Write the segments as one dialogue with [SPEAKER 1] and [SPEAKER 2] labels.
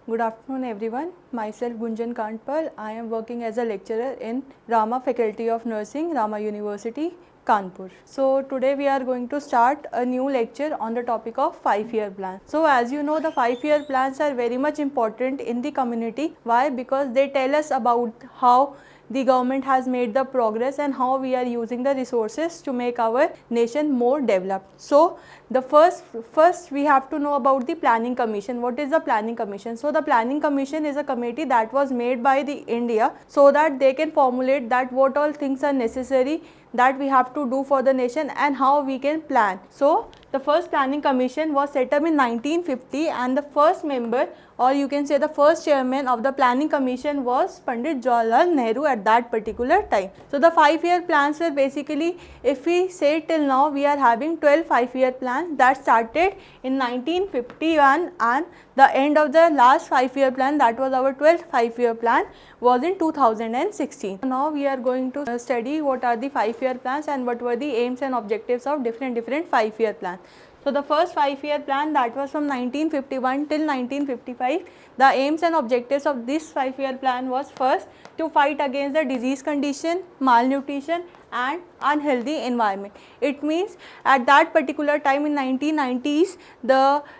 [SPEAKER 1] Good afternoon everyone. Myself Gunjan Kantpal. I am working as a lecturer in Rama Faculty of Nursing, Rama University, Kanpur. So today we are going to start a new lecture on the topic of 5-year plan. So as you know, the 5-year plans are very much important in the community. Why? Because they tell us about how the government has made the progress and how we are using the resources to make our nation more developed. So the first we have to know about the planning commission. What is the planning commission? So the planning commission is a committee that was made by the India so that they can formulate that what all things are necessary that we have to do for the nation and how we can plan. So the first planning commission was set up in 1950 and the first member, or you can say the first chairman of the planning commission, was Pandit Jawaharlal Nehru at that particular time. So the 5-year plans were basically, if we say till now, we are having 12 5-year plans that started in 1951 and the end of the last 5-year plan, that was our 12th 5-year plan, was in 2016. Now we are going to study what are the 5-year plans and what were the aims and objectives of different 5-year plans. So the first 5-year plan, that was from 1951 till 1955. The aims and objectives of this 5-year plan was first to fight against the disease condition, malnutrition and unhealthy environment. It means at that particular time in 1990s,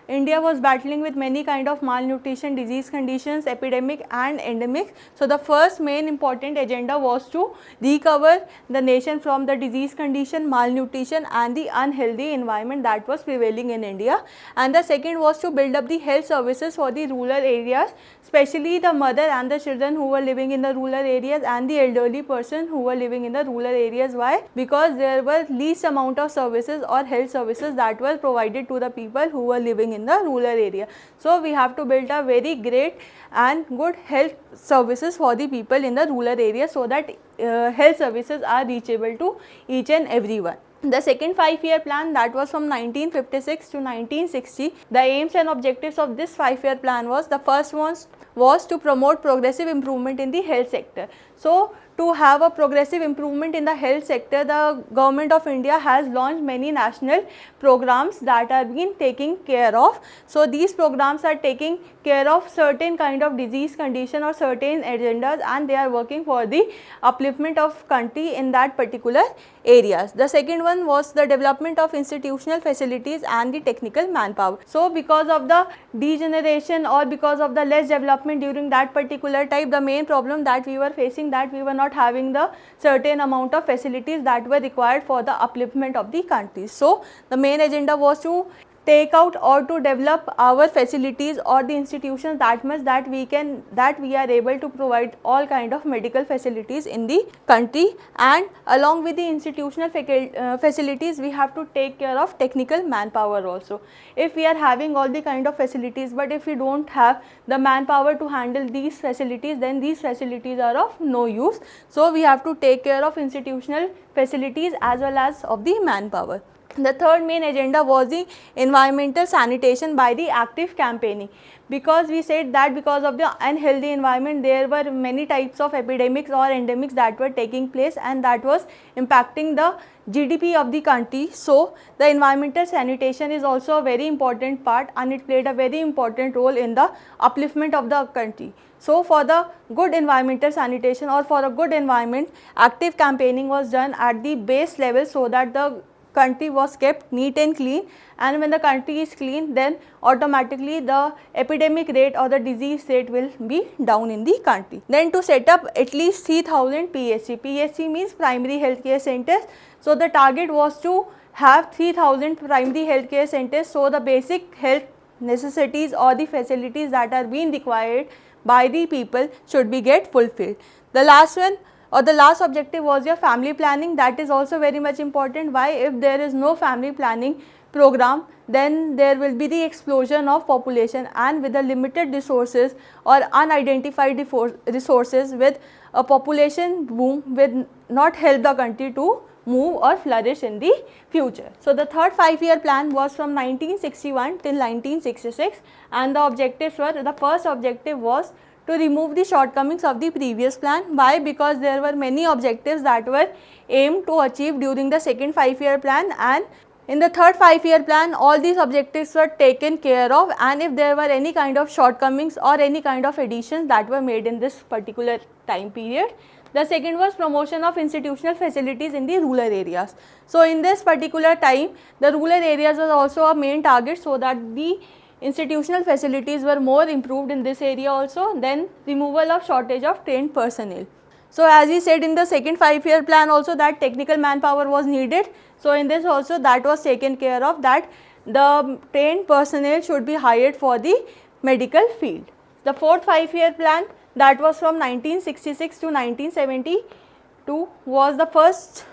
[SPEAKER 1] India was battling with many kind of malnutrition, disease conditions, epidemic and endemic. So the first main important agenda was to recover the nation from the disease condition, malnutrition and the unhealthy environment that was prevailing in India. And the second was to build up the health services for the rural areas, especially the mother and the children who were living in the rural areas and the elderly person who were living in the rural areas. Why? Because there were least amount of services or health services that were provided to the people who were living in the rural area. So we have to build a very great and good health services for the people in the rural area so that health services are reachable to each and everyone. The second 5-year plan, that was from 1956 to 1960. The aims and objectives of this 5-year plan was, the first one was to promote progressive improvement in the health sector. So to have a progressive improvement in the health sector, the government of India has launched many national programs that are being taken care of. So these programs are taking care of certain kind of disease condition or certain agendas, and they are working for the upliftment of country in that particular areas. The second one was the development of institutional facilities and the technical manpower. So because of the degeneration or because of the less development during that particular time, the main problem that we were facing, that we were not having the certain amount of facilities that were required for the upliftment of the country. So the main agenda was to take out or to develop our facilities or the institutions that much that we are able to provide all kind of medical facilities in the country, and along with the institutional facilities we have to take care of technical manpower also. If we are having all the kind of facilities, but if we don't have the manpower to handle these facilities, then these facilities are of no use. So we have to take care of institutional facilities as well as of the manpower. The third main agenda was the environmental sanitation by the active campaigning, because we said that because of the unhealthy environment there were many types of epidemics or endemics that were taking place and that was impacting the GDP of the country. So the environmental sanitation is also a very important part and it played a very important role in the upliftment of the country. So for the good environmental sanitation or for a good environment, active campaigning was done at the base level so that the country was kept neat and clean, and when the country is clean, then automatically the epidemic rate or the disease rate will be down in the country. Then to set up at least 3000 PHC. PHC means primary healthcare centers. So the target was to have 3000 primary healthcare centers, so the basic health necessities or the facilities that are being required by the people should be get fulfilled. The last one or the last objective was your family planning. That is also very much important. Why? If there is no family planning program, then there will be the explosion of population, and with the limited resources or unidentified resources, with a population boom will not help the country to move or flourish in the future. So the third 5-year plan was from 1961 till 1966, and the objectives were, the first objective was to remove the shortcomings of the previous plan. Why? Because there were many objectives that were aimed to achieve during the second 5-year plan, and In the third 5-year plan, all these objectives were taken care of, and if there were any kind of shortcomings or any kind of additions that were made in this particular time period. The second was promotion of institutional facilities in the rural areas. So, in this particular time, the rural areas was also a main target, so that the institutional facilities were more improved in this area also. Then removal of shortage of trained personnel. So, as we said in the second 5-year plan also, that technical manpower was needed. So, in this also that was taken care of, that the trained personnel should be hired for the medical field. The fourth 5-year plan, that was from 1966 to 1972, was the first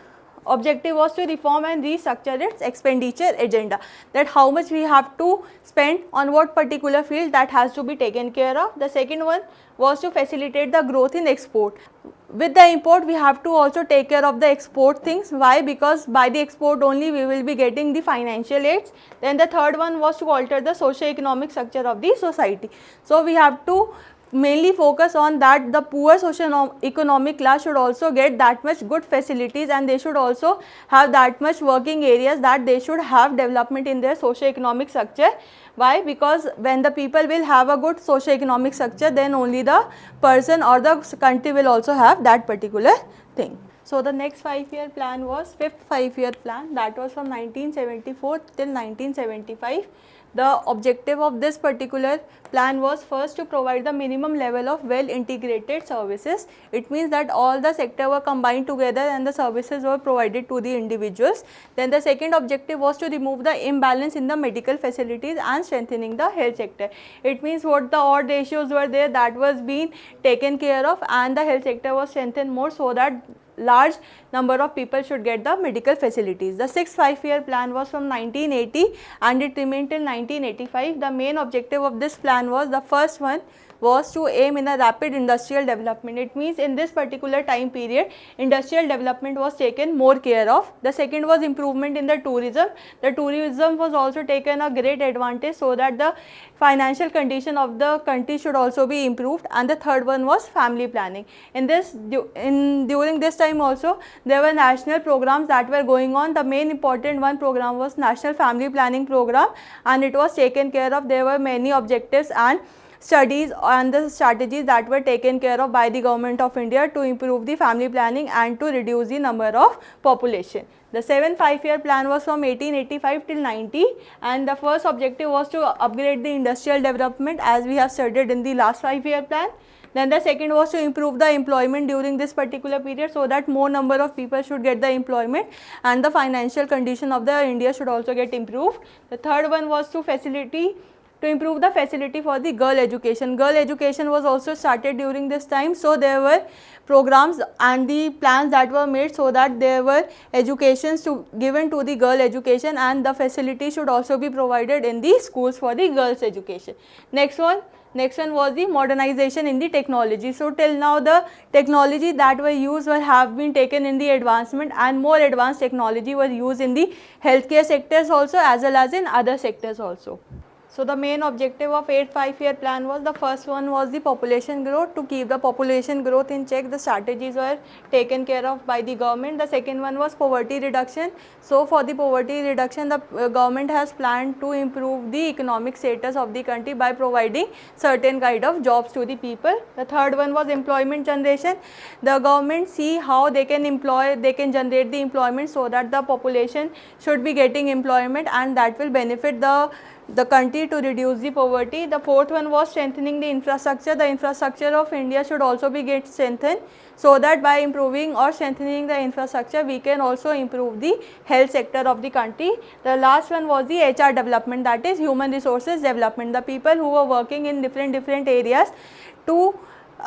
[SPEAKER 1] objective was to reform and restructure its expenditure agenda, that how much we have to spend on what particular field, that has to be taken care of. The second one was to facilitate the growth in export. With the import, we have to also take care of the export things. Why? Because by the export only we will be getting the financial aids. Then the third one was to alter the socio-economic structure of the society. So, we have to mainly focus on that the poor socio-economic class should also get that much good facilities, and they should also have that much working areas, that they should have development in their socio-economic structure. Why? Because when the people will have a good socio-economic structure, then only the person or the country will also have that particular thing. So, the next 5-year plan was fifth 5-year plan, that was from 1974 till 1975. The objective of this particular plan was first to provide the minimum level of well integrated services. It means that all the sector were combined together and the services were provided to the individuals. Then the second objective was to remove the imbalance in the medical facilities and strengthening the health sector. It means what the odd ratios were there, that was being taken care of, and the health sector was strengthened more, so that large number of people should get the medical facilities. The sixth 5-year plan was from 1980 and it remained till 1985. The main objective of this plan was, the first one was to aim in a rapid industrial development. It means in this particular time period, industrial development was taken more care of. The second was improvement in the tourism. The tourism was also taken a great advantage, so that the financial condition of the country should also be improved. And the third one was family planning. During this time also, there were national programs that were going on. The main important one program was National Family Planning Program, and it was taken care of. There were many objectives and studies and the strategies that were taken care of by the Government of India to improve the family planning and to reduce the number of population. The 7th 5-year plan was from 1885 till 90, and the first objective was to upgrade the industrial development, as we have studied in the last 5-year plan. Then the second was to improve the employment during this particular period, so that more number of people should get the employment and the financial condition of the India should also get improved. The third one was to improve the facility for the girl education. Girl education was also started during this time, so there were programs and the plans that were made, so that there were educations given to the girl education, and the facility should also be provided in the schools for the girls education. Next one was the modernization in the technology. So, till now the technology that were used have been taken in the advancement, and more advanced technology were used in the healthcare sectors also, as well as in other sectors also. So, the main objective of 8th 5-year plan was, the first one was the population growth. To keep the population growth in check, the strategies were taken care of by the government. The second one was poverty reduction. So, for the poverty reduction, the government has planned to improve the economic status of the country by providing certain kind of jobs to the people. The third one was employment generation. The government see how they can generate the employment, so that the population should be getting employment, and that will benefit the country to reduce the poverty. The fourth one was strengthening the infrastructure. The infrastructure of India should also be strengthened, so that by improving or strengthening the infrastructure, we can also improve the health sector of the country. The last one was the HR development, that is human resources development. The people who were working in different areas, to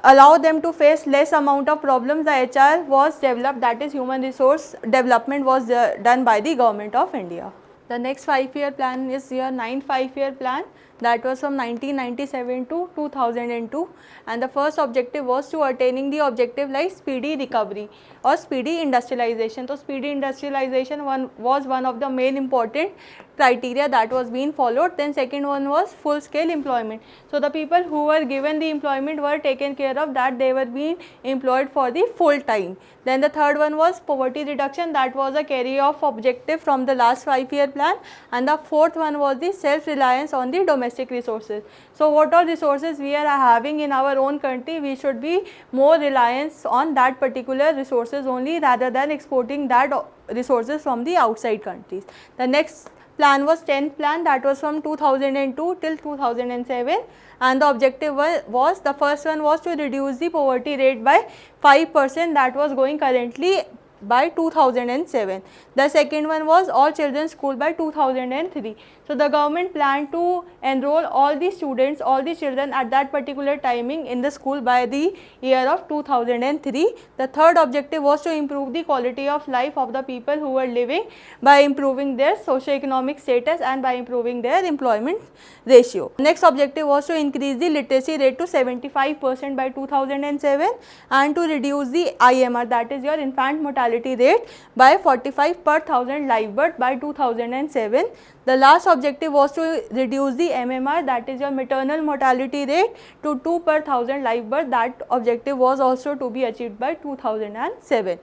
[SPEAKER 1] allow them to face less amount of problems, the HR was developed, that is human resource development was done by the Government of India. The next 5-year plan is your 9th 5-year plan. that was from 1997 to 2002, and the first objective was to attaining the objective like speedy recovery or speedy industrialization. So speedy industrialization was one of the main important criteria that was being followed. Then second one was full scale employment. So the people who were given the employment were taken care of, that they were being employed for the full time. Then the third one was poverty reduction, that was a carry off objective from the last 5-year plan, and the fourth one was the self reliance on the domestic resources. So what all resources we are having in our own country, we should be more reliance on that particular resources only rather than exporting that resources from the outside countries. The next plan was 10th plan, that was from 2002 till 2007, and the objective was the first one was to reduce the poverty rate by 5%, that was going currently by 2007. The second one was all children school by 2003. So the government planned to enroll all the students, all the children at that particular timing in the school by the year of 2003. The third objective was to improve the quality of life of the people who were living by improving their socio-economic status and by improving their employment ratio. Next objective was to increase the literacy rate to 75% by 2007 and to reduce the IMR, that is your infant mortality rate, by 45 per thousand live birth by 2007. The last objective was to reduce the MMR, that is your maternal mortality rate, to 2 per thousand live birth. That objective was also to be achieved by 2007.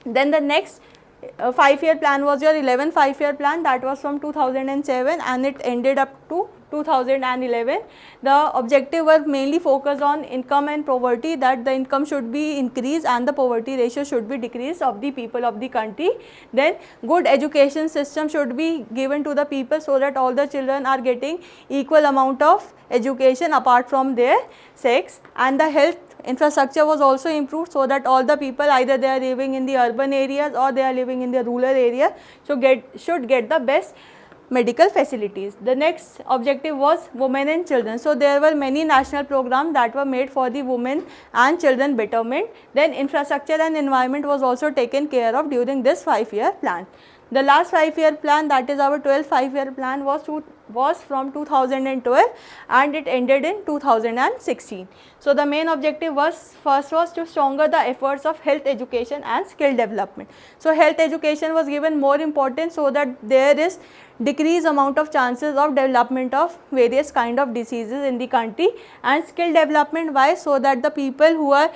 [SPEAKER 1] Then the next 5-year plan was your 11th 5-year plan, that was from 2007 and it ended up to 2011. The objective was mainly focused on income and poverty, that the income should be increased and the poverty ratio should be decreased of the people of the country. Then good education system should be given to the people so that all the children are getting equal amount of education apart from their sex, and the health infrastructure was also improved so that all the people, either they are living in the urban areas or they are living in the rural area, should get the best medical facilities. The next objective was women and children. So there were many national programs that were made for the women and children betterment. Then infrastructure and environment was also taken care of during this 5-year plan. The last 5-year plan, that is our 12th 5-year plan, was from 2012 and it ended in 2016. So the main objective was, first was to stronger the efforts of health education and skill development. So health education was given more importance so that there is decreased amount of chances of development of various kind of diseases in the country, and skill development why, so that the people who are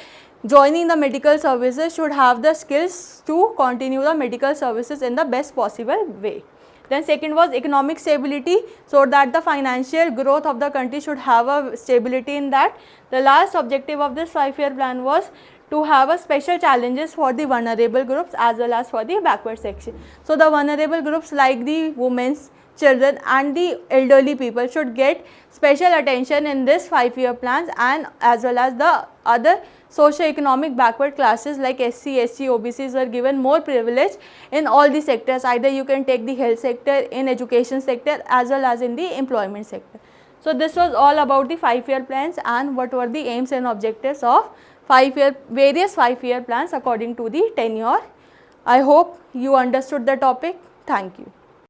[SPEAKER 1] joining the medical services should have the skills to continue the medical services in the best possible way. Then second was economic stability, so that the financial growth of the country should have a stability in that. The last objective of this 5-year plan was to have a special challenges for the vulnerable groups as well as for the backward section. So the vulnerable groups like the women, children and the elderly people should get special attention in this 5-year plans, and as well as the other socio-economic backward classes like SC, ST, OBCs were given more privilege in all the sectors. Either you can take the health sector, in education sector as well as in the employment sector. So this was all about the 5-year plans and what were the aims and objectives of various 5-year plans according to the tenure. I hope you understood the topic. Thank you.